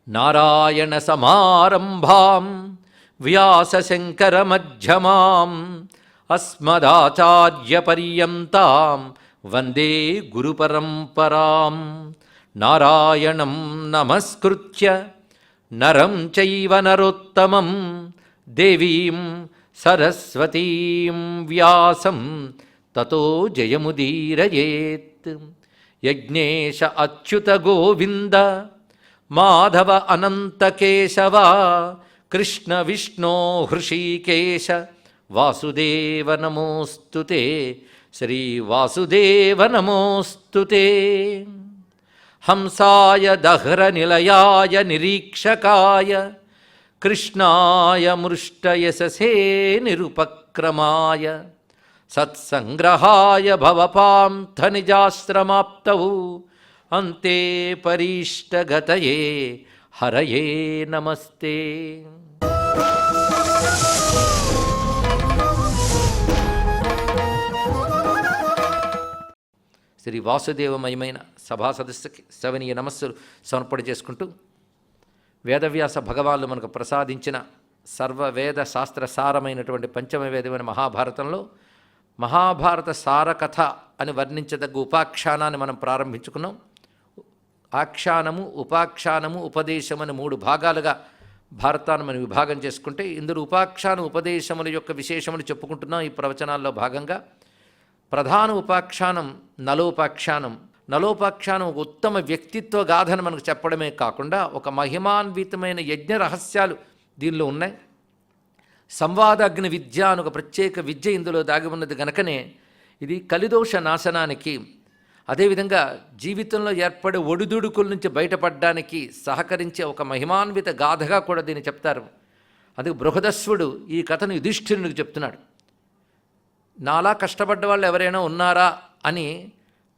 నారాయణ సమారంభాం వ్యాసశంకరమధ్యమాం అస్మదాచార్యపర్యంతాం వందే గురుపరంపరాం. నారాయణం నమస్కృత్య నరం చైవ నరోత్తమం దేవీం సరస్వతీం వ్యాసం తతో జయముదీరయేత్. యజ్ఞేశ అచ్యుత గోవింద మాధవ అనంత కేశవ కృష్ణ విష్ణో హృషీకేశ వాసుదేవ నమోస్తుతే. శ్రీ వాసుదేవ నమోస్తుతే. హంసాయ దహ్ర నిలయాయ నిరీక్షకాయ కృష్ణాయ మృష్టయశసే నిరుపక్రమాయ సత్సంగ్రహాయ భవపాంథ నిజాశ్రమాప్తౌ అంతే పరీష్టగతయే హరయే నమస్తే. శ్రీ వాసుదేవమయమైన సభా సదస్సుకి సవనీయ నమస్సులు సమర్పణ చేసుకుంటూ, వేదవ్యాస భగవానులు మనకు ప్రసాదించిన సర్వవేద శాస్త్ర సారమైనటువంటి పంచమ వేదమైన మహాభారతంలో మహాభారత సారకథ అని వర్ణించదగ్గ ఉపాఖ్యానాన్ని మనం ప్రారంభించుకున్నాం. ఆఖ్యానము, ఉపాఖ్యానము, ఉపదేశమని 3 భాగాలుగా భారతాన్ని మనం విభాగం చేసుకుంటే, ఇందులో ఉపాఖ్యాన ఉపదేశముల యొక్క విశేషములు చెప్పుకుంటున్నాం. ఈ ప్రవచనాల్లో భాగంగా ప్రధాన ఉపాఖ్యానం నలోపాఖ్యానం. నలోపాఖ్యానం ఒక ఉత్తమ వ్యక్తిత్వ గాథను మనకు చెప్పడమే కాకుండా ఒక మహిమాన్వితమైన యజ్ఞ రహస్యాలు దీనిలో ఉన్నాయి. సంవాదాగ్ని విద్య అని ఒక ప్రత్యేక విద్య ఇందులో దాగి ఉన్నది గనకనే ఇది కలిదోష నాశనానికి, అదేవిధంగా జీవితంలో ఏర్పడే ఒడిదుడుకుల నుంచి బయటపడడానికి సహకరించే ఒక మహిమాన్విత గాథగా కూడా దీన్ని చెప్తారు. అందుకే బృహదస్వుడు ఈ కథను యుధిష్ఠిరునికి చెప్తున్నాడు. నాలా కష్టపడ్డ వాళ్ళు ఎవరైనా ఉన్నారా అని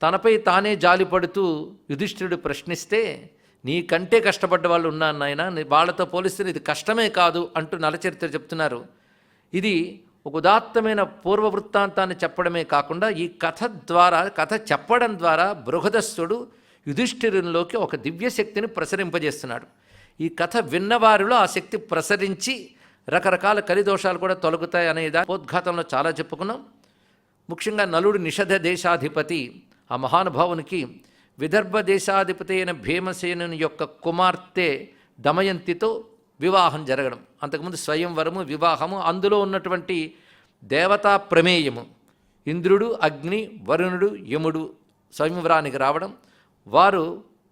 తనపై తానే జాలిపడుతూ యుధిష్ఠిరుడు ప్రశ్నిస్తే, నీకంటే కష్టపడ్డ వాళ్ళు ఉన్నారు నాయన, వాళ్ళతో పోలిస్తే ఇది కష్టమే కాదు అంటూ నలచరిత్ర చెప్తున్నారు. ఇది ఒక ఉదాత్తమైన పూర్వ వృత్తాంతాన్ని చెప్పడమే కాకుండా ఈ కథ చెప్పడం ద్వారా బృహదస్సుడు యుధిష్ఠిరునిలోకి ఒక దివ్యశక్తిని ప్రసరింపజేస్తున్నాడు. ఈ కథ విన్నవారిలో ఆ శక్తి ప్రసరించి రకరకాల కలిదోషాలు కూడా తొలగుతాయి అనేది ఉపోద్ఘాతంలో చాలా చెప్పుకున్నాం. ముఖ్యంగా నలుడు నిషధ దేశాధిపతి ఆ మహానుభావునికి విదర్భ దేశాధిపతి అయిన భీమసేనుని యొక్క కుమార్తె దమయంతితో వివాహం జరగడం, అంతకుముందు స్వయంవరము, వివాహము, అందులో ఉన్నటువంటి దేవతా ప్రమేయము, ఇంద్రుడు, అగ్ని, వరుణుడు, యముడు స్వయంవరానికి రావడం, వారు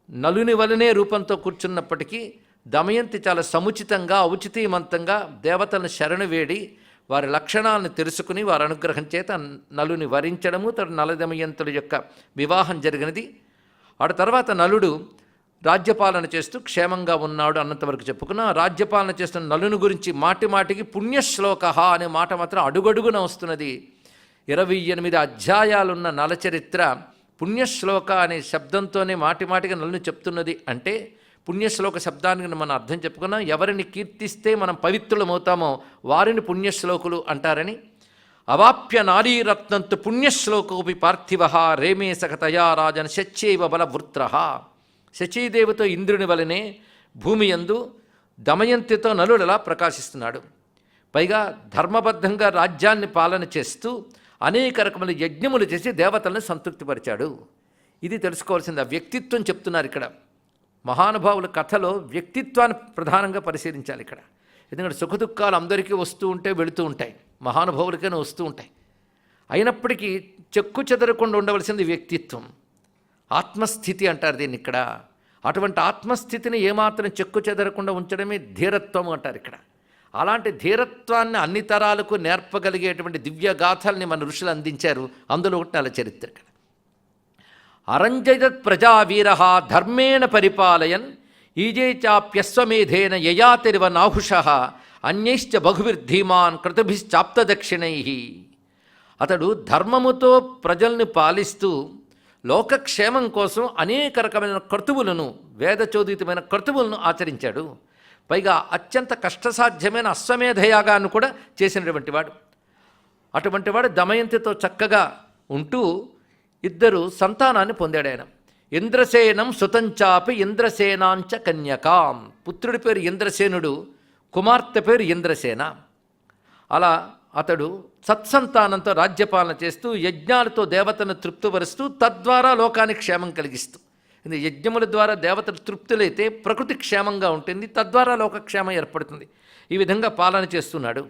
నలుని వలనే రూపంతో కూర్చున్నప్పటికీ దమయంతి చాలా సముచితంగా ఔచితీమంతంగా దేవతలను శరణు వేడి వారి లక్షణాలను తెలుసుకుని వారి అనుగ్రహం చేత నలుని వరించడము, నల దమయంతుల యొక్క వివాహం జరిగినది. ఆ తర్వాత నలుడు రాజ్యపాలన చేస్తూ క్షేమంగా ఉన్నాడు అన్నంతవరకు చెప్పుకున్నా. రాజ్యపాలన చేస్తున్న నలుని గురించి మాటి మాటికి పుణ్యశ్లోక అనే మాట మాత్రం అడుగడుగున వస్తున్నది. 28 అధ్యాయాలున్న నలచరిత్ర పుణ్యశ్లోక అనే శబ్దంతోనే మాటి మాటిగా నలుని చెప్తున్నది. అంటే పుణ్యశ్లోక శబ్దానికి మనం అర్థం చెప్పుకున్నాం. ఎవరిని కీర్తిస్తే మనం పవిత్రులమవుతామో వారిని పుణ్యశ్లోకులు అంటారని. అవాప్య నారీరత్నంతు పుణ్యశ్లోకోపి పార్థివ రేమే సకతయా రాజన్ శచ్యైవ బలవృత్ర. శచీదేవితో ఇంద్రుని వలనే భూమి యందు దమయంతితో నలుడలా ప్రకాశిస్తున్నాడు. పైగా ధర్మబద్ధంగా రాజ్యాన్ని పాలన చేస్తూ అనేక రకముల యజ్ఞములు చేసి దేవతలను సంతృప్తిపరిచాడు. ఇది తెలుసుకోవాల్సింది. ఆ వ్యక్తిత్వం చెప్తున్నారు ఇక్కడ. మహానుభావుల కథలో వ్యక్తిత్వాన్ని ప్రధానంగా పరిశీలించాలి ఇక్కడ. ఎందుకంటే సుఖదుఖాలు అందరికీ వస్తూ ఉంటే వెళుతూ ఉంటాయి, మహానుభావులకైనా వస్తూ ఉంటాయి. అయినప్పటికీ చెక్కు చెదరకుండా ఉండవలసింది వ్యక్తిత్వం, ఆత్మస్థితి అంటారు దీన్ని ఇక్కడ. అటువంటి ఆత్మస్థితిని ఏమాత్రం చెక్కు చెదరకుండా ఉంచడమే ధీరత్వం అంటారు ఇక్కడ. అలాంటి ధీరత్వాన్ని అన్ని తరాలకు నేర్పగలిగేటువంటి దివ్యగాథల్ని మన ఋషులు అందించారు. అందులో ఒకటి నలచరిత్ర. అరంజయత్ ప్రజావీర ధర్మేణ పరిపాలయన్ ఈజే చాప్యస్వమేధేన యయాతిరివ నాహుష అన్యైశ్చ బహుభిర్ధీమాన్ కృతభిశ్చాప్తదక్షిణై. అతడు ధర్మముతో ప్రజల్ని పాలిస్తూ లోకక్షేమం కోసం అనేక రకమైన క్రతువులను, వేదచోదితమైన క్రతువులను ఆచరించాడు. పైగా అత్యంత కష్టసాధ్యమైన అశ్వమేధయాగాన్ని కూడా చేసినటువంటి వాడు. అటువంటి వాడు దమయంతితో చక్కగా ఉంటూ 2 సంతానాన్ని పొందాడు ఆయన. ఇంద్రసేనం సుతంచాపి ఇంద్రసేనాంచ కన్యకాం. పుత్రుడి పేరు ఇంద్రసేనుడు, కుమార్తె పేరు ఇంద్రసేన. అలా అతడు సత్సంతానంతో రాజ్యపాలన చేస్తూ యజ్ఞాలతో దేవతను తృప్తిపరుస్తూ తద్వారా లోకానికి క్షేమం కలిగిస్తూ, యజ్ఞముల ద్వారా దేవతలు తృప్తులైతే ప్రకృతి క్షేమంగా ఉంటుంది, తద్వారా లోకక్షేమం ఏర్పడుతుంది. ఈ విధంగా పాలన చేస్తున్నాడు.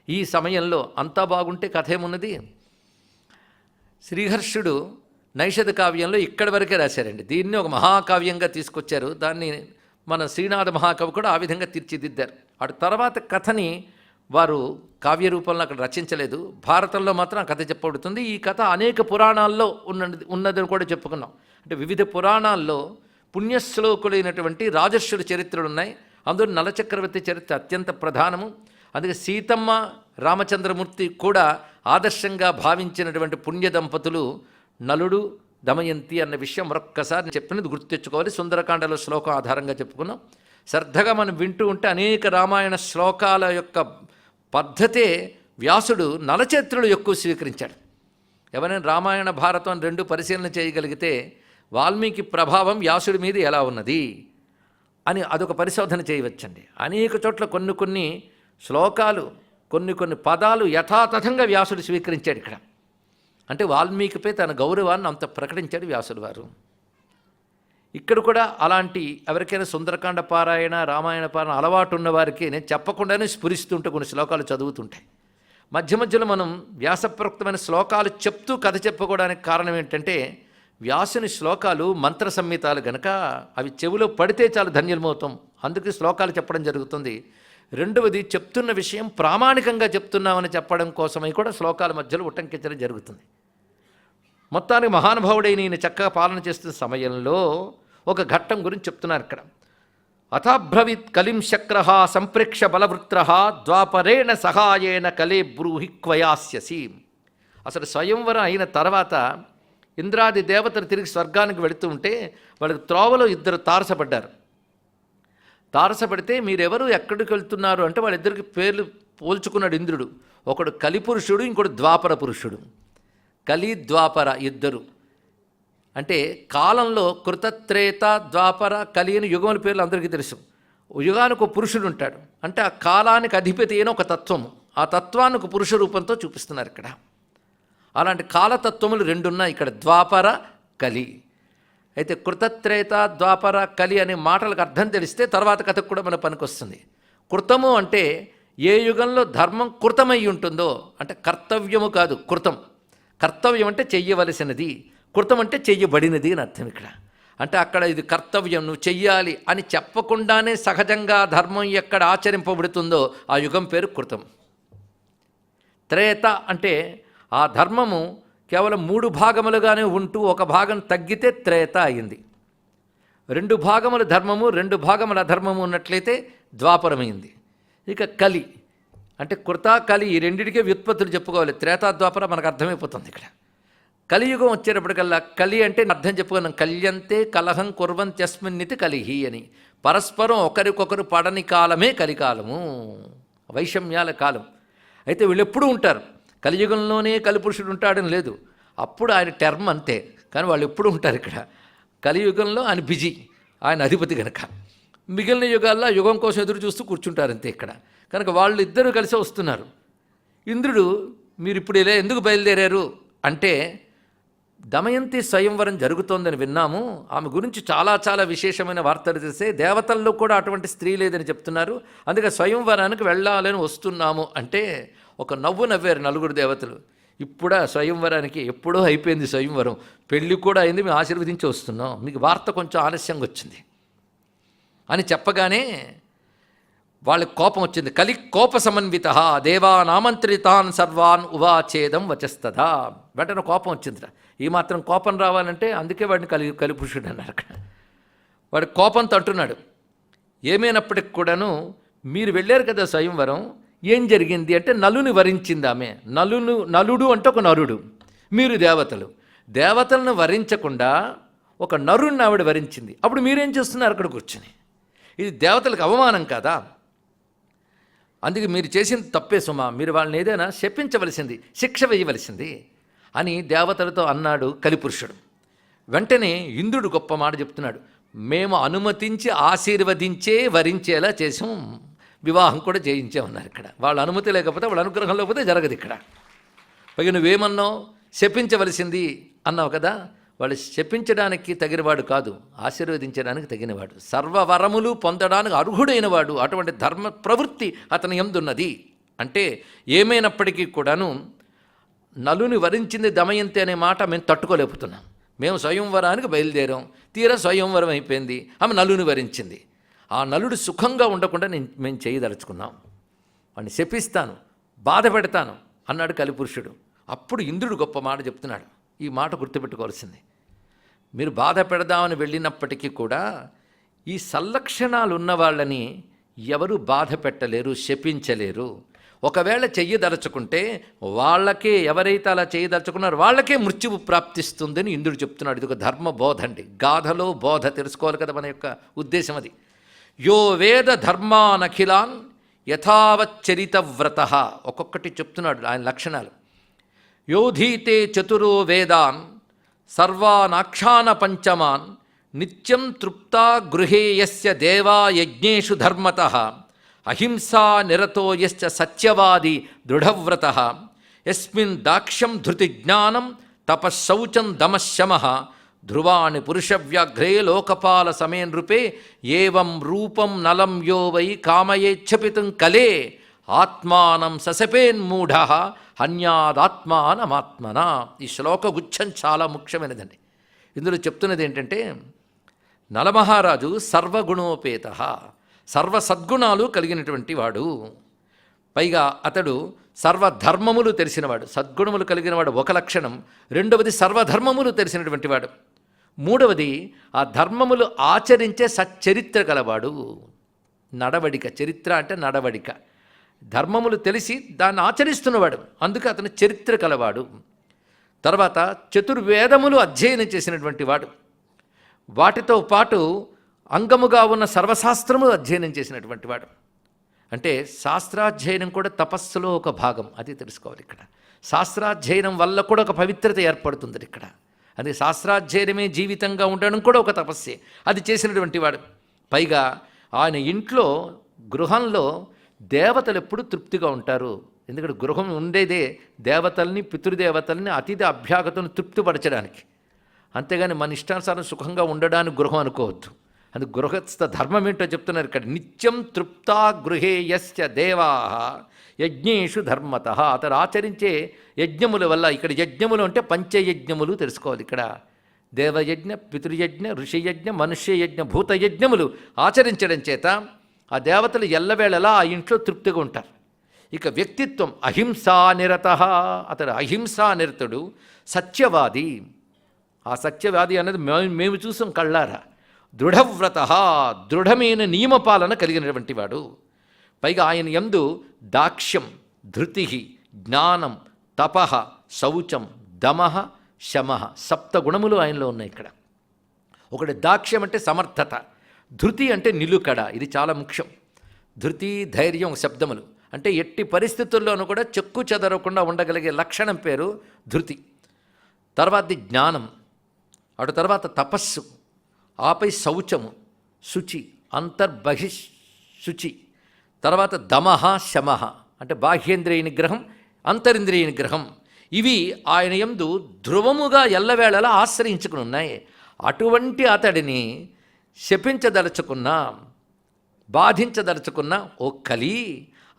ఈ సమయంలో అంతా బాగుంటే కథ ఏమున్నది? శ్రీహర్షుడు నైషధ కావ్యంలో ఇక్కడి వరకే రాశారండి. దీన్ని ఒక మహాకావ్యంగా తీసుకొచ్చారు. దాన్ని మన శ్రీనాథ మహాకవి కూడా ఆ విధంగా తీర్చిదిద్దారు. అటు తర్వాత కథని వారు కావ్య రూపంలో అక్కడ రచించలేదు. భారతంలో మాత్రం ఆ కథ చెప్పబడుతుంది. ఈ కథ అనేక పురాణాల్లో ఉన్నదని కూడా చెప్పుకున్నాం. అంటే వివిధ పురాణాల్లో పుణ్యశ్లోకులైనటువంటి రాజర్షుల చరిత్రలు ఉన్నాయి. అందులో నలచక్రవర్తి చరిత్ర అత్యంత ప్రధానము. అందుకే సీతమ్మ రామచంద్రమూర్తి కూడా ఆదర్శంగా భావించినటువంటి పుణ్య దంపతులు నలుడు దమయంతి అన్న విషయం మరొక్కసారి చెప్పినది గుర్తు తెచ్చుకోవాలి. సుందరకాండలో శ్లోకం ఆధారంగా చెప్పుకున్నాం. శ్రద్ధగా మనం వింటూ ఉంటే అనేక రామాయణ శ్లోకాల యొక్క పద్ధతే వ్యాసుడు నలచరిత్రలు ఎక్కువ స్వీకరించాడు. ఎవరైనా రామాయణ భారతం రెండు పరిశీలన చేయగలిగితే వాల్మీకి ప్రభావం వ్యాసుడి మీద ఎలా ఉన్నది అని అదొక పరిశోధన చేయవచ్చండి. అనేక చోట్ల కొన్ని శ్లోకాలు కొన్ని పదాలు యథాతథంగా వ్యాసుడు స్వీకరించాడు. ఇక్కడ అంటే వాల్మీకిపై తన గౌరవాన్ని అంత ప్రకటించాడు వ్యాసుడు వారు. ఇక్కడ కూడా అలాంటి ఎవరికైనా సుందరకాండ పారాయణ రామాయణ పారాయణ అలవాటు ఉన్న వారికి నేను చెప్పకుండానే స్ఫురిస్తుంటే కొన్ని శ్లోకాలు చదువుతుంటాయి. మధ్య మధ్యలో మనం వ్యాసప్రోక్తమైన శ్లోకాలు చెప్తూ కథ చెప్పుకోవడానికి కారణం ఏంటంటే వ్యాసుని శ్లోకాలు మంత్ర సంహితాలు గనక అవి చెవిలో పడితే చాలు ధన్యులమవుతాం. అందుకే శ్లోకాలు చెప్పడం జరుగుతుంది. రెండవది, చెప్తున్న విషయం ప్రామాణికంగా చెప్తున్నామని చెప్పడం కోసమై కూడా శ్లోకాల మధ్యలో ఉటంకించడం జరుగుతుంది. మొత్తానికి మహానుభావుడైన ఈయన చక్కగా పాలన చేస్తున్న సమయంలో ఒక ఘట్టం గురించి చెప్తున్నారు ఇక్కడ. అథాబ్రవీత్ కలిం శక్ర సంప్రేక్ష బలవృత్ర ద్వాపరేణ సహాయేన కలే బ్రూహి క్వయాస్యసి. అసలు స్వయంవరం అయిన తర్వాత ఇంద్రాది దేవతలు తిరిగి స్వర్గానికి వెళుతూ ఉంటే వాళ్ళకి త్రోవలో ఇద్దరు తారసపడ్డారు. తారసపడితే మీరెవరు ఎక్కడికి వెళ్తున్నారు అంటే వాళ్ళిద్దరికి పేర్లు పోల్చుకున్నాడు ఇంద్రుడు. ఒకడు కలిపురుషుడు, ఇంకోటి ద్వాపర పురుషుడు. కలి ద్వాపర ఇద్దరు. అంటే కాలంలో కృతత్రేత ద్వాపర కలి అని యుగముల పేర్లు అందరికీ తెలుసు. యుగానికి ఒక పురుషుడు ఉంటాడు. అంటే ఆ కాలానికి అధిపతి అయిన ఒక తత్వము, ఆ తత్వాన్ని ఒక పురుష రూపంతో చూపిస్తున్నారు ఇక్కడ. అలాంటి కాలతత్వములు రెండున్నాయి ఇక్కడ, ద్వాపర కలి. అయితే కృతత్రేత ద్వాపర కలి అనే మాటలకు అర్థం తెలిస్తే తర్వాత కథకు కూడా మన పనికొస్తుంది. కృతము అంటే ఏ యుగంలో ధర్మం కృతమై ఉంటుందో, అంటే కర్తవ్యము కాదు కృతం. కర్తవ్యం అంటే చెయ్యవలసినది, కృతం అంటే చెయ్యబడినది అని అర్థం ఇక్కడ. అంటే అక్కడ ఇది కర్తవ్యం, నువ్వు చెయ్యాలి అని చెప్పకుండానే సహజంగా ధర్మం ఎక్కడ ఆచరింపబడుతుందో ఆ యుగం పేరు కృతం. త్రేత అంటే ఆ ధర్మము కేవలం 3 భాగములుగానే ఉంటూ ఒక భాగం తగ్గితే త్రేత అయింది. 2 భాగముల ధర్మము 2 భాగముల అధర్మము ఉన్నట్లయితే ద్వాపరమైంది. ఇక కలి అంటే కృత కలి ఈ రెండింటికే వ్యుత్పత్తులు చెప్పుకోవాలి. త్రేతా ద్వాపర మనకు అర్థమైపోతుంది ఇక్కడ. కలియుగం వచ్చేటప్పటికల్లా కలి అంటే అర్థం చెప్పుకున్నాం, కల్యంతే కలహం కుర్వంత్యస్మిన్నితి కలిహి అని. పరస్పరం ఒకరికొకరు పడని కాలమే కలికాలము, వైషమ్యాల కాలం. అయితే వీళ్ళు ఎప్పుడూ ఉంటారు. కలియుగంలోనే కలిపురుషుడు ఉంటాడని లేదు, అప్పుడు ఆయన టర్మ్ అంతే, కానీ వాళ్ళు ఎప్పుడు ఉంటారు ఇక్కడ. కలియుగంలో ఆయన బిజీ, ఆయన అధిపతి కనుక. మిగిలిన యుగాల్లో యుగం కోసం ఎదురు చూస్తూ కూర్చుంటారు అంతే ఇక్కడ. కనుక వాళ్ళు ఇద్దరు కలిసి వస్తున్నారు. ఇంద్రుడు మీరు ఇప్పుడు ఇలా ఎందుకు బయలుదేరారు అంటే దమయంతి స్వయంవరం జరుగుతోందని విన్నాము, ఆమె గురించి చాలా చాలా విశేషమైన వార్తలు తెలిసే, దేవతల్లో కూడా అటువంటి స్త్రీ లేదని చెప్తున్నారు, అందుకే స్వయంవరానికి వెళ్ళాలని వస్తున్నాము అంటే ఒక నవ్వు నవ్వారు 4 దేవతలు. ఇప్పుడా స్వయంవరానికి? ఎప్పుడో అయిపోయింది స్వయంవరం, పెళ్ళి కూడా అయింది, మేము ఆశీర్వదించి వస్తున్నాం, మీకు వార్త కొంచెం ఆలస్యంగా వచ్చింది అని చెప్పగానే వాళ్ళకి కోపం వచ్చింది. కలి కోప సమన్విత దేవానామంత్రితాన్ సర్వాన్ ఉవాచేదం వచస్తదా. వెంటనే కోపం వచ్చిందిరా. ఈ మాత్రం కోపం రావాలంటే అందుకే వాడిని కలిపురుషుడు అన్నారు అక్కడ. వాడి కోపంతో అంటున్నాడు, ఏమైనప్పటికి కూడాను మీరు వెళ్ళారు కదా స్వయంవరం, ఏం జరిగింది అంటే నలుని వరించింది ఆమె. నలుడు అంటే ఒక నరుడు, మీరు దేవతలు. దేవతలను వరించకుండా ఒక నరుణ్ణి ఆవిడ వరించింది. అప్పుడు మీరేం చేస్తున్నారు అక్కడ కూర్చొని? ఇది దేవతలకు అవమానం కాదా? అందుకే మీరు చేసింది తప్పే సుమా, మీరు వాళ్ళని ఏదైనా శపించవలసింది, శిక్ష వేయవలసింది అని దేవతలతో అన్నాడు కలిపురుషుడు. వెంటనే ఇంద్రుడు గొప్ప మాట చెప్తున్నాడు, మేము అనుమతించి ఆశీర్వదించే వరించేలా చేసాం, వివాహం కూడా చేయించామన్నారు ఇక్కడ. వాళ్ళ అనుమతి లేకపోతే, వాళ్ళ అనుగ్రహం లేకపోతే జరగదు ఇక్కడ. పైగా నువ్వేమన్నావు, శపించవలసింది అన్నావు కదా. వాళ్ళు శపించడానికి తగినవాడు కాదు, ఆశీర్వదించడానికి తగినవాడు, సర్వవరములు పొందడానికి అర్హుడైనవాడు. అటువంటి ధర్మ ప్రవృత్తి అతని యందున్నది. అంటే ఏమైనప్పటికీ కూడాను నలుని వరించింది దమయంతి అనే మాట మేము తట్టుకోలేకపోతున్నాం. మేము స్వయంవరానికి బయలుదేరాం, తీరా స్వయంవరం అయిపోయింది, ఆమె నలుని వరించింది. ఆ నలుడు సుఖంగా ఉండకుండా మేము చేయదలుచుకున్నాం, వాడిని శపిస్తాను, బాధ పెడతాను అన్నాడు కలిపురుషుడు. అప్పుడు ఇంద్రుడు గొప్ప మాట చెప్తున్నాడు. ఈ మాట గుర్తుపెట్టుకోవాల్సింది. మీరు బాధ పెడదామని వెళ్ళినప్పటికీ కూడా ఈ సల్లక్షణాలు ఉన్న వాళ్ళని ఎవరు బాధ పెట్టలేరు, శపించలేరు. ఒకవేళ చెయ్యదలుచుకుంటే వాళ్ళకే, ఎవరైతే అలా చేయదలుచుకున్నారో వాళ్ళకే మృత్యువు ప్రాప్తిస్తుందని ఇంద్రుడు చెప్తున్నాడు. ఇది ఒక ధర్మ బోధ అండి. గాథలో బోధ తెలుసుకోవాలి కదా మన యొక్క ఉద్దేశం అది. యో వేద ధర్మానఖిలాన్ యథావచ్చరితవ్రత. ఒక్కొక్కటి చెప్తున్నాడు ఆయన లక్షణాలు. యోధీతే చతురో వేదాన్ సర్వానాక్షాన పంచమాన్ నిత్యం తృప్తా గృహే యస్య దేవా యజ్ఞేషు ధర్మతః అహింసా నిరతో యశ్చ సత్యవాది దృఢవ్రతః యస్మిన్ దాక్ష్యం ధృతిజ్ఞానం తపశ్శౌచం దమశ్శమః ధ్రువాణి పురుషవ్యాఘ్రే లోకపాల సమే నృపే ఏవం రూపం నలం యో వై కామయేచ్ఛపితుం కలే ఆత్మానం సశపేన్మూఢ హన్యాదాత్మానమాత్మన. ఈ శ్లోక గుచ్చం చాలా ముఖ్యమైనదండి. ఇందులో చెప్తున్నది ఏంటంటే, నలమహారాజు సర్వగుణోపేత, సర్వ సద్గుణాలు కలిగినటువంటి వాడు. పైగా అతడు సర్వధర్మములు తెలిసినవాడు. సద్గుణములు కలిగినవాడు ఒక లక్షణం. రెండవది సర్వధర్మములు తెలిసినటువంటి వాడు. మూడవది ఆ ధర్మములు ఆచరించే సచ్చరిత్ర కలవాడు. నడవడిక, చరిత్ర అంటే నడవడిక. ధర్మములు తెలిసి దాన్ని ఆచరిస్తున్నవాడు, అందుకే అతను చరిత్ర కలవాడు. తర్వాత చతుర్వేదములు అధ్యయనం చేసినటువంటి వాడు. వాటితో పాటు అంగముగా ఉన్న సర్వశాస్త్రములు అధ్యయనం చేసినటువంటి వాడు. అంటే శాస్త్రాధ్యయనం కూడా తపస్సులో ఒక భాగం, అది తెలుసుకోవాలి ఇక్కడ. శాస్త్రాధ్యయనం వల్ల కూడా ఒక పవిత్రత ఏర్పడుతుంది ఇక్కడ. అది శాస్త్రాధ్యయనమే జీవితంగా ఉండడం కూడా ఒక తపస్సే. అది చేసినటువంటి వాడు. పైగా ఆయన ఇంట్లో, గృహంలో దేవతలు ఎప్పుడు తృప్తిగా ఉంటారు. ఎందుకంటే గృహం ఉండేదే దేవతల్ని, పితృదేవతల్ని, అతిథి అభ్యాగతను తృప్తిపరచడానికి. అంతేగాని మన ఇష్టానుసారం సుఖంగా ఉండడానికి గృహం అనుకోవద్దు. అది గృహస్థ ధర్మం ఏంటో చెప్తున్నారు ఇక్కడ. నిత్యం తృప్తా గృహే యస్య దేవా యజ్ఞేషు ధర్మత. అతడు ఆచరించే యజ్ఞముల వల్ల, ఇక్కడ యజ్ఞములు అంటే పంచయజ్ఞములు తెలుసుకోవాలి ఇక్కడ. దేవయజ్ఞ, పితృయజ్ఞ, ఋషియజ్ఞ, మనుష్యయజ్ఞ, భూతయజ్ఞములు ఆచరించడం చేత ఆ దేవతలు ఎల్లవేళలా ఆ ఇంట్లో తృప్తిగా ఉంటారు. ఇక వ్యక్తిత్వం అహింసానిరత. అతడు అహింసానిరతుడు, సత్యవాది. ఆ సత్యవాది అనేది మేము చూసాం కళ్ళారా. దృఢవ్రత, దృఢమైన నియమపాలన కలిగినటువంటి వాడు. పైగా ఆయన యందు దాక్ష్యం, ధృతి, జ్ఞానం, తపః, శౌచం, దమః, శమః, సప్త గుణములు ఆయనలో ఉన్నాయి ఇక్కడ. ఒకటి దాక్ష్యం అంటే సమర్థత, ధృతి అంటే నిలుకడ. ఇది చాలా ముఖ్యం. ధృతి, ధైర్యం శబ్దములు అంటే ఎట్టి పరిస్థితుల్లోనూ కూడా చెక్కు చెదరకుండా ఉండగలిగే లక్షణం పేరు ధృతి. తర్వాత జ్ఞానం, అటు తర్వాత తపస్సు, ఆపై శౌచము, శుచి, అంతర్బహిష్ శుచి. తర్వాత దమః, శమః అంటే బాహ్యేంద్రియ నిగ్రహం, అంతరింద్రియ నిగ్రహం. ఇవి ఆయన యందు ధ్రువముగా ఎల్లవేళలా ఆశ్రయించుకుని ఉన్నాయి. అటువంటి అతడిని శపించదలుచుకున్నా, బాధించదలుచుకున్నా ఓ కలి,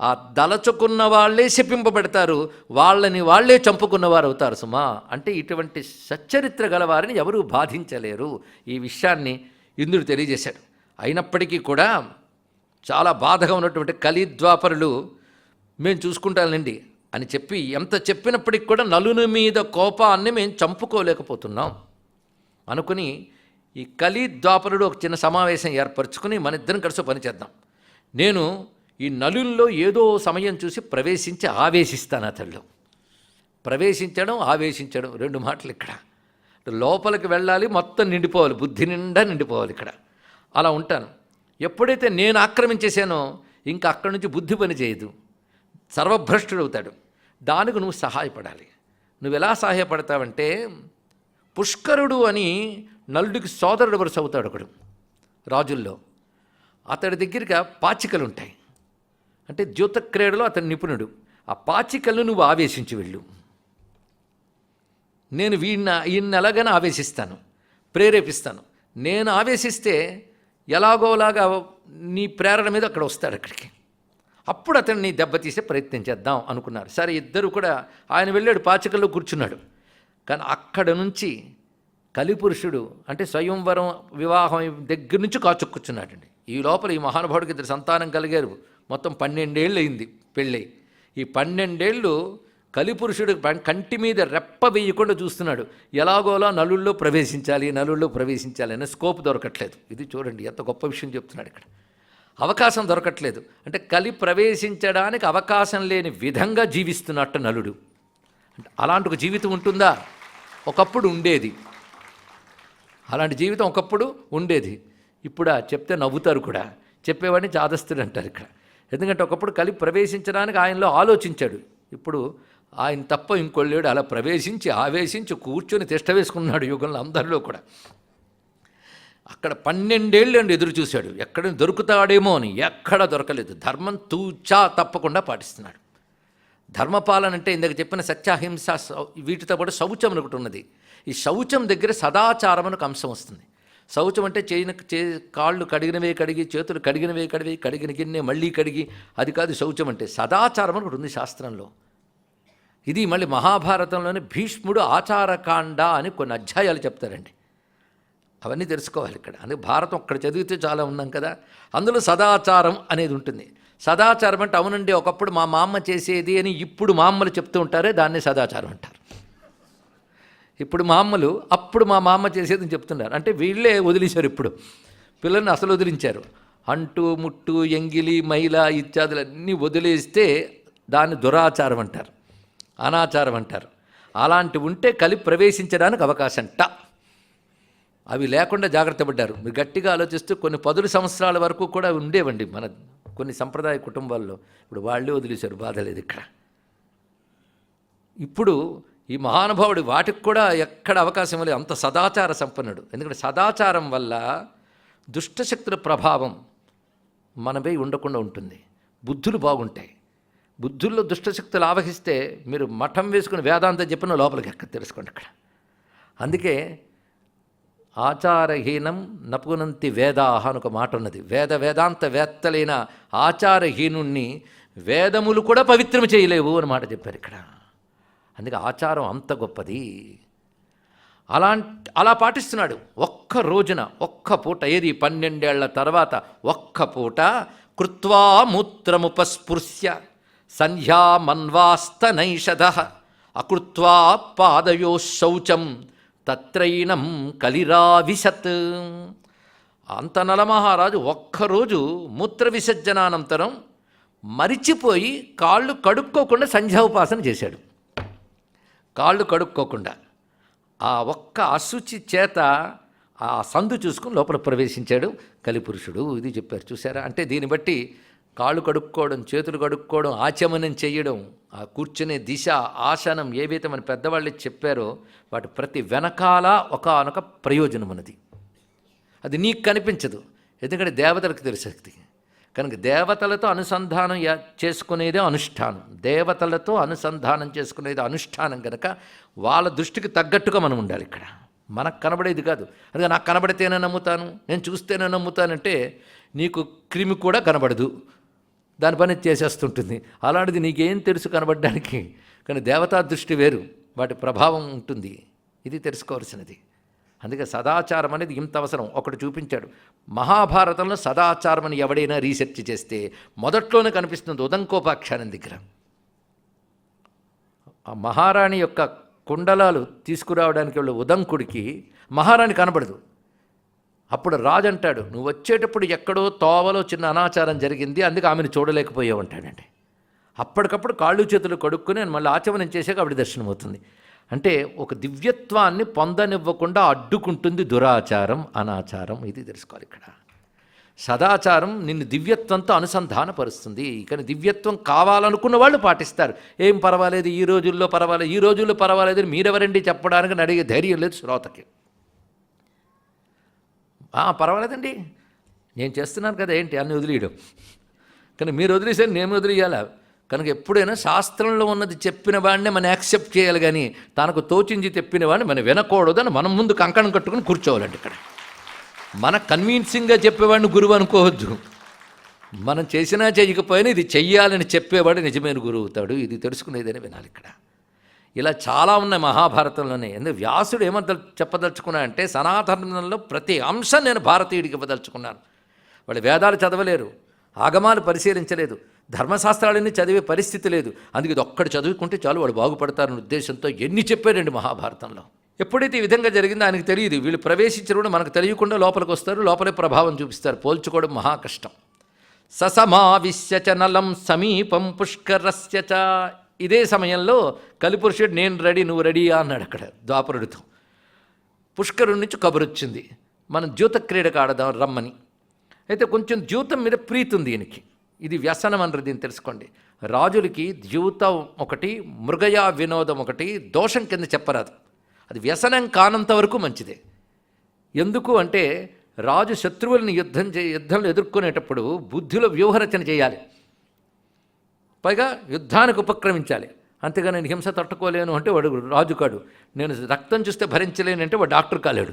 ఆ దలచుకున్న వాళ్ళే శపింపబడతారు, వాళ్ళని వాళ్ళే చంపుకున్నవారు అవుతారు సుమా. అంటే ఇటువంటి సచ్చరిత్ర గలవారిని ఎవరూ బాధించలేరు. ఈ విషయాన్ని ఇంద్రుడు తెలియజేశాడు. అయినప్పటికీ కూడా చాలా బాధగా ఉన్నటువంటి కలిద్వాపరులు మేము చూసుకుంటానండి అని చెప్పి ఎంత చెప్పినప్పటికి కూడా నలుని మీద కోపాన్ని మేము చంపుకోలేకపోతున్నాం అనుకుని ఈ కలిద్వాపరుడు ఒక చిన్న సమావేశం ఏర్పరచుకుని మన ఇద్దరం కలిసి పనిచేద్దాం. నేను ఈ నలుల్లో ఏదో సమయం చూసి ప్రవేశించి ఆవేశిస్తాను. అతళ్ళు ప్రవేశించడం, ఆవేశించడం రెండు మాటలు ఇక్కడ. లోపలికి వెళ్ళాలి, మొత్తం నిండిపోవాలి, బుద్ధి నిండా నిండిపోవాలి ఇక్కడ. అలా ఉంటాను. ఎప్పుడైతే నేను ఆక్రమించేసానో ఇంకా అక్కడి నుంచి బుద్ధి పని చేయదు, సర్వభ్రష్టుడు అవుతాడు. దానికి నువ్వు సహాయపడాలి. నువ్వు ఎలా సహాయపడతావంటే, పుష్కరుడు అని నలుడికి సోదరుడు వరుస అవుతాడు ఒకడు. రాజుల్లో. అతడి దగ్గరగా పాచికలు ఉంటాయి. అంటే ద్యూత క్రీడలో అతడు నిపుణుడు. ఆ పాచికలను నువ్వు ఆవేశించి వెళ్ళు. నేను ఈయన్ని ఎలాగైనా ఆవేశిస్తాను, ప్రేరేపిస్తాను. నేను ఆవేశిస్తే ఎలాగోలాగా నీ ప్రేరణ మీద అక్కడ వస్తాడు అక్కడికి. అప్పుడు అతన్ని దెబ్బతీసే ప్రయత్నం చేద్దాం అనుకున్నారు. సరే, ఇద్దరు కూడా ఆయన వెళ్ళాడు, పాచికల్లో కూర్చున్నాడు. కానీ అక్కడ నుంచి కలిపురుషుడు అంటే స్వయంవరం వివాహం దగ్గర నుంచి కాచుక్కుచున్నాడండి. ఈ లోపల ఈ మహానుభావుడికి ఇద్దరు సంతానం కలిగారు. మొత్తం 12 ఏళ్ళు అయింది పెళ్ళై. ఈ 12 ఏళ్ళు కలిపురుషుడు కంటి మీద రెప్ప వేయకుండా చూస్తున్నాడు. ఎలాగోలా నలుల్లో ప్రవేశించాలి అనే స్కోప్ దొరకట్లేదు. ఇది చూడండి ఎంత గొప్ప విషయం చెప్తున్నాడు ఇక్కడ. అవకాశం దొరకట్లేదు. అంటే కలి ప్రవేశించడానికి అవకాశం లేని విధంగా జీవిస్తున్నట్టు నలుడు. అంటే అలాంటి ఒక జీవితం ఉంటుందా? ఒకప్పుడు ఉండేది. అలాంటి జీవితం ఒకప్పుడు ఉండేది. ఇప్పుడు చెప్తే నవ్వుతారు కూడా. చెప్పేవాడిని చాదస్తుడు అంటారు ఇక్కడ. ఎందుకంటే ఒకప్పుడు కలి ప్రవేశించడానికి ఆయనలో ఆలోచించాడు. ఇప్పుడు ఆయన తప్ప ఇంకొల్లేడు అలా ప్రవేశించి ఆవేశించి కూర్చొని తిష్ట వేసుకున్నాడు యుగంలో అందరిలో కూడా. అక్కడ 12 ఏళ్ళు అండి ఎదురు చూశాడు, ఎక్కడ దొరుకుతాడేమో అని. ఎక్కడ దొరకలేదు. ధర్మం తూచా తప్పకుండా పాటిస్తున్నాడు. ధర్మపాలన అంటే ఇందాక చెప్పిన సత్యాహింస వీటితో పాటు శౌచం ఒకటి ఉన్నది. ఈ శౌచం దగ్గర సదాచారం అని ఒక అంశం వస్తుంది. శౌచం అంటే కాళ్ళు కడిగినవే కడిగి, చేతులు కడిగినవే కడిగిన గిన్నె మళ్ళీ కడిగి, అది కాదు శౌచం అంటే. సదాచారం అని ఒకటి ఉంది శాస్త్రంలో. ఇది మళ్ళీ మహాభారతంలోని భీష్ముడు ఆచారకాండ అని కొన్ని అధ్యాయాలు చెప్తారండి. అవన్నీ తెలుసుకోవాలి ఇక్కడ. అందుకే భారతం ఒక్కడ చదివితే చాలా ఉన్నాం కదా. అందులో సదాచారం అనేది ఉంటుంది. సదాచారం అంటే అవునండి ఒకప్పుడు మా మామ చేసేది అని ఇప్పుడు మా అమ్మలు చెప్తూ ఉంటారే, దాన్ని సదాచారం అంటారు. ఇప్పుడు మా అమ్మలు అప్పుడు మా మామ చేసేదని చెప్తున్నారు. అంటే వీళ్ళే వదిలేశారు. ఇప్పుడు పిల్లల్ని అసలు వదిలించారు. అంటు ముట్టు ఎంగిలి మైల ఇత్యాదులన్నీ వదిలేస్తే దాన్ని దురాచారం అంటారు, అనాచారం అంటారు. అలాంటివి ఉంటే కలి ప్రవేశించడానికి అవకాశంట. అవి లేకుండా జాగ్రత్త పడ్డారు. మీరు గట్టిగా ఆలోచిస్తూ కొన్ని 10 సంవత్సరాల వరకు కూడా ఉండేవండి మన కొన్ని సంప్రదాయ కుటుంబాల్లో. ఇప్పుడు వాళ్ళే వదిలేశారు, బాధ లేదు ఇక్కడ. ఇప్పుడు ఈ మహానుభావుడు వాటికి కూడా ఎక్కడ అవకాశం లేదు, అంత సదాచార సంపన్నుడు. ఎందుకంటే సదాచారం వల్ల దుష్టశక్తుల ప్రభావం మనపై ఉండకుండా ఉంటుంది. బుద్ధులు బాగుంటాయి. బుద్ధుల్లో దుష్టశక్తులు ఆవహిస్తే మీరు మఠం వేసుకుని వేదాంతం చెప్పిన లోపలికి ఎక్కడ తెలుసుకోండి అక్కడ. అందుకే ఆచారహీనం నపునంతి వేదాహ అని ఒక మాట ఉన్నది. వేదాంత వేత్తలైన ఆచారహీనుణ్ణి వేదములు కూడా పవిత్రం చేయలేవు అని మాట చెప్పారు ఇక్కడ. అందుకే ఆచారం అంత గొప్పది. అలా పాటిస్తున్నాడు. ఒక్క రోజున ఒక్క పూట, ఏది 12 ఏళ్ల తర్వాత ఒక్క పూట, కృత్వా మూత్రముపస్పృశ్య సంధ్యామన్వాస్తనైషధ అకృత్వా పాదయో శౌచం తత్రైనం కలిరావిశత్. అంత నలమహారాజు ఒక్కరోజు మూత్ర విసర్జనానంతరం మరిచిపోయి కాళ్ళు కడుక్కోకుండా సంధ్యాోపాసన చేశాడు. కాళ్ళు కడుక్కోకుండా ఆ ఒక్క అశుచి చేత ఆ సందు చూసుకుని లోపల ప్రవేశించాడు కలిపురుషుడు. ఇది చెప్పారు చూసారా. అంటే దీన్ని బట్టి కాళ్ళు కడుక్కోవడం, చేతులు కడుక్కోవడం, ఆచమనం చేయడం, ఆ కూర్చునే దిశ, ఆసనం ఏవైతే మన పెద్దవాళ్ళు చెప్పారో వాటి ప్రతి వెనకాల ఒకానొక ప్రయోజనం ఉన్నది. అది నీకు కనిపించదు, ఎందుకంటే దేవతలకు తెలుసు శక్తి. కనుక దేవతలతో అనుసంధానం చేసుకునేదే అనుష్ఠానం. దేవతలతో అనుసంధానం చేసుకునేది అనుష్ఠానం కనుక వాళ్ళ దృష్టికి తగ్గట్టుగా మనం ఉండాలి ఇక్కడ. మనకు కనబడేది కాదు. అందుకే నాకు కనబడితేనే నమ్ముతాను, నేను చూస్తేనే నమ్ముతానంటే నీకు క్రిమి కూడా కనబడదు, దాని పని చేసేస్తుంటుంది. అలాంటిది నీకేం తెలుసు కనబడడానికి? కానీ దేవతా దృష్టి వేరు, వాటి ప్రభావం ఉంటుంది. ఇది తెలుసుకోవాల్సినది. అందుకే సదాచారం అనేది ఇంత అవసరం. ఒకటి చూపించాడు మహాభారతంలో. సదాచారం అని ఎవడైనా రీసెర్చ్ చేస్తే మొదట్లోనే కనిపిస్తుంది ఉదంకోపాఖ్యానం దగ్గర. ఆ మహారాణి యొక్క కుండలాలు తీసుకురావడానికి వెళ్ళే ఉదంకుడికి మహారాణి కనబడదు. అప్పుడు రాజు అంటాడు, నువ్వు వచ్చేటప్పుడు ఎక్కడో తోవలో చిన్న అనాచారం జరిగింది, అందుకే ఆమెను చూడలేకపోయావు అంటాడండి. అప్పటికప్పుడు కాళ్ళు చేతులు కడుక్కొని మళ్ళీ ఆచమనం చేసాక ఆవిడ దర్శనం అవుతుంది. అంటే ఒక దివ్యత్వాన్ని పొందనివ్వకుండా అడ్డుకుంటుంది దురాచారం, అనాచారం. ఇది తెలుసుకోవాలి ఇక్కడ. సదాచారం నిన్ను దివ్యత్వంతో అనుసంధానపరుస్తుంది. కానీ దివ్యత్వం కావాలనుకున్న వాళ్ళు పాటిస్తారు. ఏం పర్వాలేదు, ఈ రోజుల్లో పర్వాలేదు అని మీరెవరండి చెప్పడానికి అడిగే ధైర్యం లేదు శ్రోతకి. పర్వాలేదండి, నేను చేస్తున్నాను కదా ఏంటి అన్ని వదిలేయడం, కానీ మీరు వదిలేసారు, నేను వదిలేయాలా? కనుక ఎప్పుడైనా శాస్త్రంలో ఉన్నది చెప్పిన వాడినే మనం యాక్సెప్ట్ చేయాలి, కానీ తనకు తోచించి చెప్పిన వాడిని మనం వినకూడదని మనం ముందు కంకణం కట్టుకుని కూర్చోవాలండి. ఇక్కడ మన కన్విన్సింగ్గా చెప్పేవాడిని గురువు అనుకోవద్దు. మనం చేసినా చేయకపోయినా ఇది చెయ్యాలని చెప్పేవాడు నిజమైన గురువు అవుతాడు. ఇది తెలుసుకునేదని వినాలి. ఇక్కడ ఇలా చాలా ఉన్నాయి మహాభారతంలోనే. ఎందుకు వ్యాసుడు చెప్పదలుచుకున్నా అంటే సనాతనంలో ప్రతి అంశం నేను భారతీయుడికి ఇవ్వదలుచుకున్నాను. వాళ్ళు వేదాలు చదవలేరు, ఆగమాలు పరిశీలించలేదు, ధర్మశాస్త్రాలన్నీ చదివే పరిస్థితి లేదు. అందుకే ఇది ఒక్కడు చదువుకుంటే చాలు వాడు బాగుపడతారనే ఉద్దేశంతో ఎన్ని చెప్పారండి మహాభారతంలో. ఎప్పుడైతే ఈ విధంగా జరిగిందో ఆయనకు తెలియదు. వీళ్ళు ప్రవేశించడం మనకు తెలియకుండా లోపలికి వస్తారు, లోపలే ప్రభావం చూపిస్తారు. పోల్చుకోవడం మహా కష్టం. ససమావిశ్య చ నలం సమీపం పుష్కరస్య చ. ఇదే సమయంలో కలిపురుషుడు నేను రెడీ నువ్వు రెడీయా అన్నాడు అక్కడ ద్వాపరుడితో. పుష్కరుడి నుంచి కబురు వచ్చింది, మనం ద్యూత క్రీడకు ఆడదాం రమ్మని. అయితే కొంచెం ద్యూతం మీద ప్రీతి ఉంది ఈయనకి. ఇది వ్యసనం అన్నది దీన్ని తెలుసుకోండి. రాజులకి ద్యూతం ఒకటి, మృగయా వినోదం ఒకటి దోషం కింద చెప్పరాదు. అది వ్యసనం కానంత వరకు మంచిదే. ఎందుకు అంటే రాజు శత్రువులను యుద్ధంలో ఎదుర్కొనేటప్పుడు బుద్ధిలో వ్యూహరచన చేయాలి, పైగా యుద్ధానికి ఉపక్రమించాలి. అంతేగాని నేను హింస తట్టుకోలేను అంటే వాడు రాజు కాడు. నేను రక్తం చూస్తే భరించలేను అంటే వాడు డాక్టర్ కాలేడు.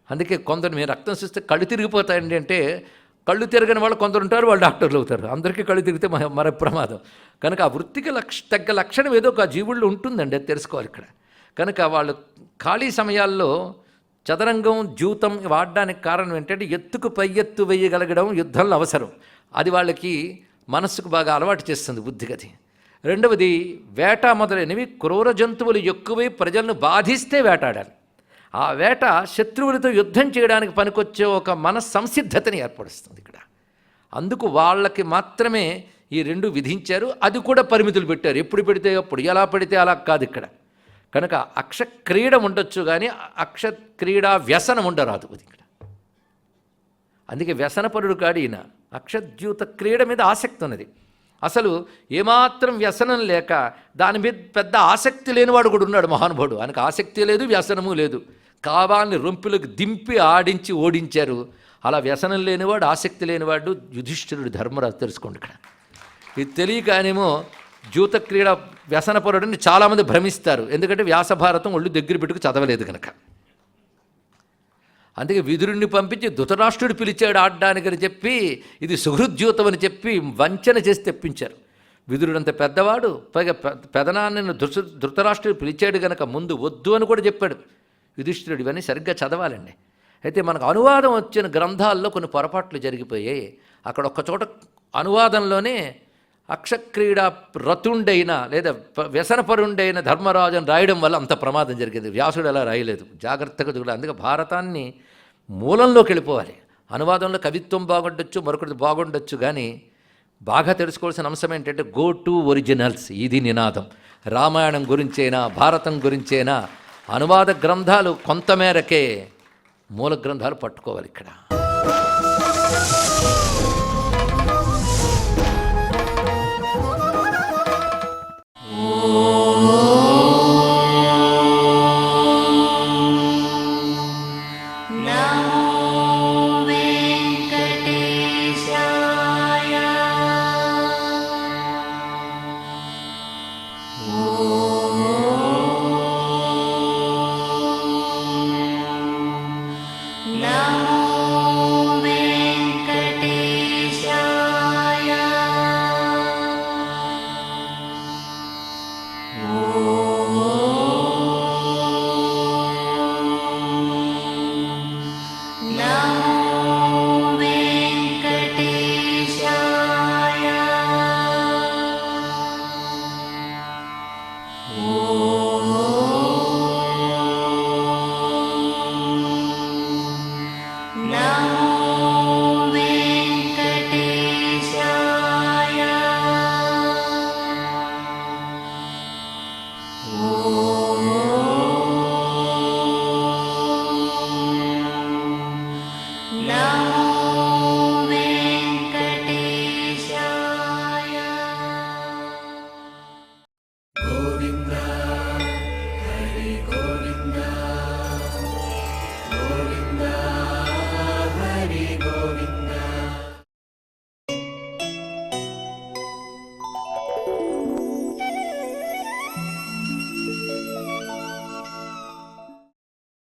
అందుకే కొందరు మేము రక్తం చూస్తే కళ్ళు తిరిగిపోతాయండి అంటే కళ్ళు తిరగని వాళ్ళు కొందరు ఉంటారు, వాళ్ళు డాక్టర్లు అవుతారు. అందరికీ కళ్ళు తిరిగితే మరో ప్రమాదం. కనుక ఆ వృత్తికి తగ్గ లక్షణం ఏదో ఒక జీవుల్లో ఉంటుందండి, అది తెలుసుకోవాలి ఇక్కడ. కనుక వాళ్ళు ఖాళీ సమయాల్లో చదరంగం ద్యూతం వాడడానికి కారణం ఏంటంటే ఎత్తుకు పై ఎత్తు వేయగలగడం యుద్ధంలో అవసరం. అది వాళ్ళకి మనస్సుకు బాగా అలవాటు చేస్తుంది బుద్ధిగతి. రెండవది వేట మొదలైనవి క్రూర జంతువులు ఎక్కువై ప్రజలను బాధిస్తే వేటాడాలి. ఆ వేట శత్రువులతో యుద్ధం చేయడానికి పనికొచ్చే ఒక మనస్సంసిద్ధతని ఏర్పరుస్తుంది ఇక్కడ. అందుకు వాళ్ళకి మాత్రమే ఈ రెండు విధించారు. అది కూడా పరిమితులు పెట్టారు. ఎప్పుడు పెడితే అప్పుడు, ఎలా పడితే అలా కాదు ఇక్కడ. కనుక అక్షక్రీడ ఉండొచ్చు కానీ అక్షక్రీడా వ్యసనం ఉండరాదు అది ఇక్కడ. అందుకే వ్యసనపరుడు కాడు ఈయన. అక్షద్యూత క్రీడ మీద ఆసక్తి ఉన్నది. అసలు ఏమాత్రం వ్యసనం లేక దాని మీద పెద్ద ఆసక్తి లేనివాడు కూడా ఉన్నాడు మహానుభావుడు. ఆయనకు ఆసక్తి లేదు, వ్యసనము లేదు. కావాలని రొంపులకు దింపి ఆడించి ఓడించారు. అలా వ్యసనం లేనివాడు, ఆసక్తి లేనివాడు యుధిష్ఠిరుడు, ధర్మరాజు. తెలుసుకోండి ఇక్కడ. ఇది తెలియకానేమో ద్యూత క్రీడ వ్యసనపరుడని చాలామంది భ్రమిస్తారు. ఎందుకంటే వ్యాసభారతం ఒళ్ళు దగ్గర పెట్టుకు చదవలేదు కనుక. అందుకే విదురుణ్ణి పంపించి ధృతరాష్ట్రుడు పిలిచాడు ఆడడానికని చెప్పి ఇది సుహృద్యూతం అని చెప్పి వంచన చేసి తెప్పించారు. విదురుడంత పెద్దవాడు, పైగా పెదనాన్నను ధృతరాష్ట్రుడు పిలిచాడు కనుక ముందు వద్దు అని కూడా చెప్పాడు యుధిష్ఠిరుడు. ఇవన్నీ సరిగ్గా చదవాలండి. అయితే మనకు అనువాదం వచ్చిన గ్రంథాల్లో కొన్ని పొరపాట్లు జరిగిపోయాయి. అక్కడ ఒక్కచోట అనువాదంలోనే అక్షక్రీడా రతుండైన లేదా వ్యసనపరుండైన ధర్మరాజు అని రాయడం వల్ల అంత ప్రమాదం జరిగింది. వ్యాసుడు అలా రాయలేదు, జాగ్రత్తగా చూడాలి. అందుకే భారతాన్ని మూలంలోకి వెళ్ళిపోవాలి. అనువాదంలో కవిత్వం బాగుండొచ్చు, మరొకటి బాగుండొచ్చు, కానీ బాగా తెలుసుకోవాల్సిన అంశం ఏంటంటే గో టు ఒరిజినల్స్. ఇది నినాదం. రామాయణం గురించైనా భారతం గురించైనా అనువాద గ్రంథాలు కొంతమేరకే, మూల గ్రంథాలు పట్టుకోవాలి ఇక్కడ. No.